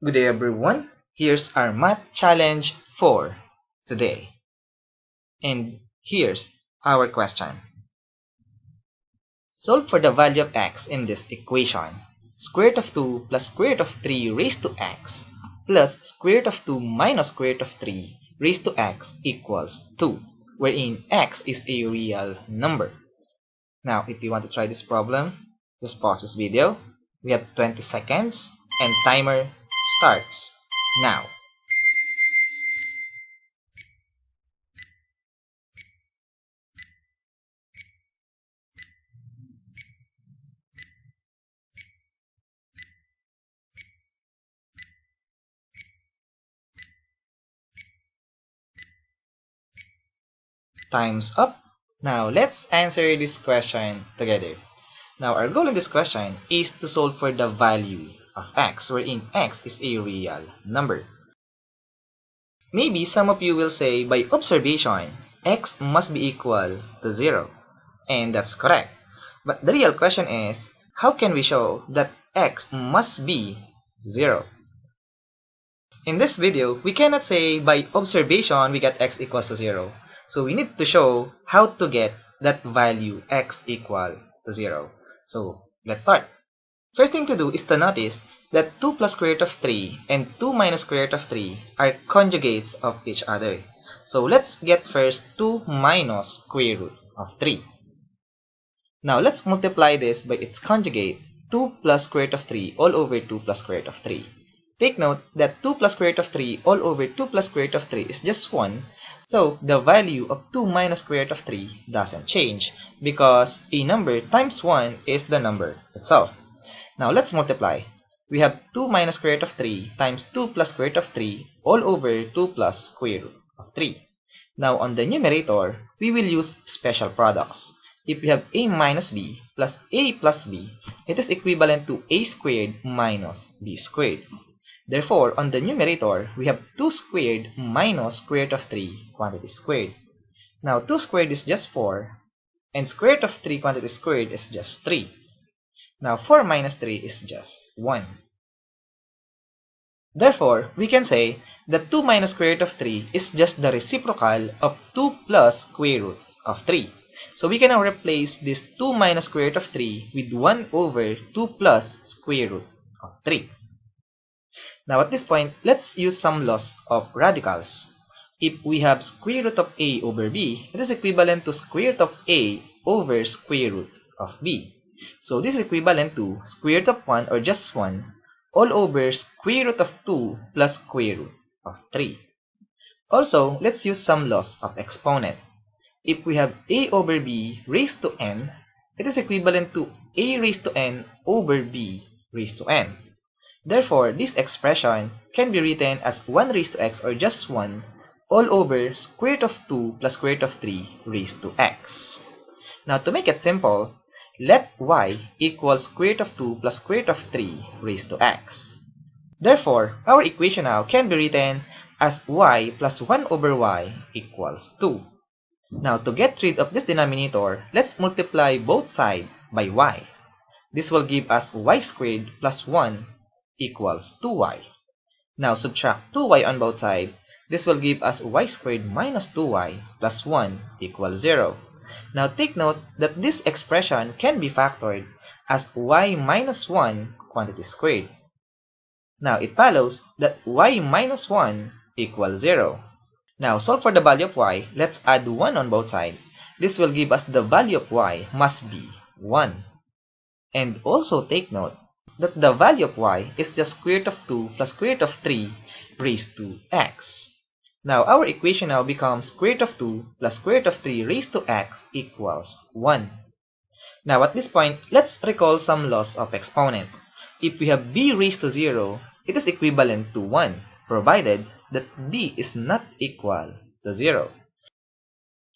Good day everyone, here's our math challenge for today. And here's our question. Solve for the value of x in this equation. Square root of 2 plus square root of 3 raised to x plus square root of 2 minus square root of 3 raised to x equals 2, wherein x is a real number. Now, if you want to try this problem, just pause this video. We have 20 seconds and timer starts now. Time's up. Now let's answer this question together. Now our goal in this question is to solve for the value of x, wherein x is a real number. Maybe some of you will say by observation, x must be equal to 0. And that's correct. But the real question is, how can we show that x must be 0? In this video, we cannot say by observation we get x equals to 0. So we need to show how to get that value x equal to 0. So let's start. First thing to do is to notice that 2 plus square root of 3 and 2 minus square root of 3 are conjugates of each other. So let's get first 2 minus square root of 3. Now let's multiply this by its conjugate, 2 plus square root of 3 all over 2 plus square root of 3. Take note that 2 plus square root of 3 all over 2 plus square root of 3 is just 1. So the value of 2 minus square root of 3 doesn't change because a number times 1 is the number itself. Now let's multiply. We have 2 minus square root of 3 times 2 plus square root of 3 all over 2 plus square root of 3. Now on the numerator, we will use special products. If we have a minus b plus a plus b, it is equivalent to a squared minus b squared. Therefore, on the numerator, we have 2 squared minus square root of 3 quantity squared. Now, 2 squared is just 4, and square root of 3 quantity squared is just 3. Now, 4 minus 3 is just 1. Therefore, we can say that 2 minus square root of 3 is just the reciprocal of 2 plus square root of 3. So, we can now replace this 2 minus square root of 3 with 1 over 2 plus square root of 3. Now at this point, let's use some laws of radicals. If we have square root of a over b, it is equivalent to square root of a over square root of b. So this is equivalent to square root of 1 or just 1 all over square root of 2 plus square root of 3. Also, let's use some laws of exponent. If we have a over b raised to n, it is equivalent to a raised to n over b raised to n. Therefore, this expression can be written as 1 raised to x or just 1 all over square root of 2 plus square root of 3 raised to x. Now, to make it simple, let y equal square root of 2 plus square root of 3 raised to x. Therefore, our equation now can be written as y plus 1 over y equals 2. Now, to get rid of this denominator, let's multiply both sides by y. This will give us y squared plus 1 equals 2y. Now subtract 2y on both sides. This will give us y squared minus 2y plus 1 equals 0. Now take note that this expression can be factored as y minus 1 quantity squared. Now it follows that y minus 1 equals 0. Now solve for the value of y. Let's add 1 on both sides. This will give us the value of y must be 1. And also take note that the value of y is just square root of 2 plus square root of 3 raised to x. Now, our equation now becomes square root of 2 plus square root of 3 raised to x equals 1. Now, at this point, let's recall some laws of exponent. If we have b raised to 0, it is equivalent to 1, provided that b is not equal to 0.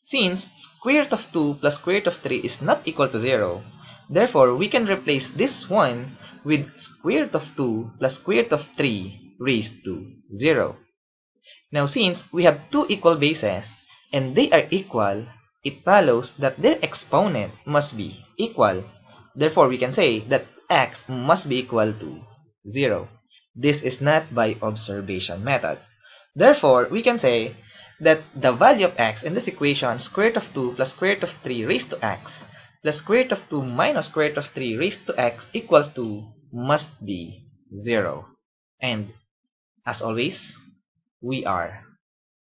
Since square root of 2 plus square root of 3 is not equal to 0, therefore, we can replace this 1 with square root of 2 plus square root of 3 raised to 0. Now, since we have two equal bases and they are equal, it follows that their exponent must be equal. Therefore, we can say that x must be equal to 0. This is not by observation method. Therefore, we can say that the value of x in this equation, square root of 2 plus square root of 3 raised to x plus square root of 2 minus square root of 3 raised to x equals to must be 0. And as always, we are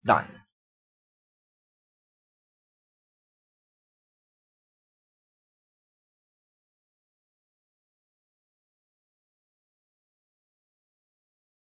done.